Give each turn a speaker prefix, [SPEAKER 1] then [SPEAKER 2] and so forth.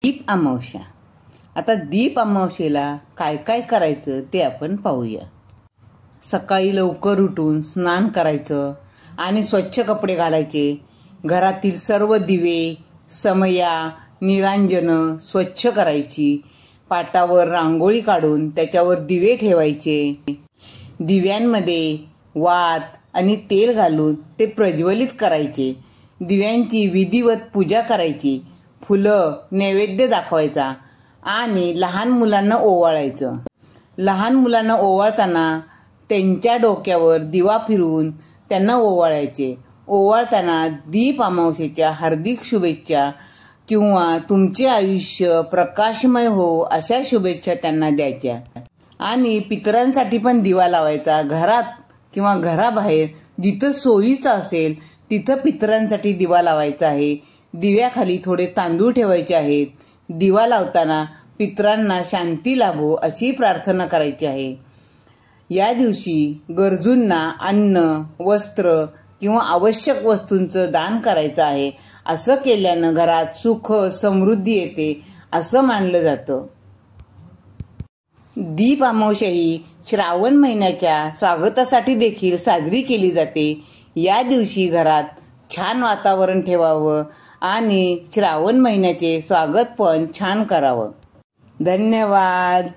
[SPEAKER 1] दीप अमावस्या. आता दीप अमावस्येला काय काय करायचं ते आपण पाहूया. सकाळी लवकर उठून स्नान करायचं आणि स्वच्छ कपडे घालायचे. घरातील सर्व दिवे, समया, निरांजन स्वच्छ करायची. पाटावर रांगोळी काढून त्याच्यावर दिवे ठेवायचे. दिव्यांमध्ये वात आणि तेल घालून ते प्रज्वलित करायचे. दिव्यांची विधिवत पूजा करायची. फुलं नैवेद्य दाखवायचा आणि लहान मुलांना ओवाळायचं. लहान मुलांना ओवाळताना त्यांच्या डोक्यावर दिवा फिरवून त्यांना ओवाळायचे. ओवाळताना दीप अमावस्येच्या हार्दिक शुभेच्छा किंवा तुमचे आयुष्य प्रकाशमय हो अशा शुभेच्छा त्यांना द्यायच्या. आणि पितरांसाठी पण दिवा लावायचा. घरात किंवा घराबाहेर जिथं सोयीचं असेल तिथं पितरांसाठी दिवा लावायचा आहे. दिव्याखाली थोडे तांदूळ ठेवायचे आहेत. दिवा लावताना पितरांना शांती लाभो अशी प्रार्थना करायची आहे. या दिवशी गरजूंना अन्न, वस्त्र किंवा आवश्यक वस्तूंचं दान करायचं आहे. असं केल्यानं घरात सुख समृद्धी येते असं मानलं जातं. दीप अमावस्या ही श्रावण महिन्याच्या स्वागतासाठी देखील साजरी केली जाते. या दिवशी घरात छान वातावरण ठेवावं आणि श्रावण महिन्याचे स्वागत पण छान करावं. धन्यवाद.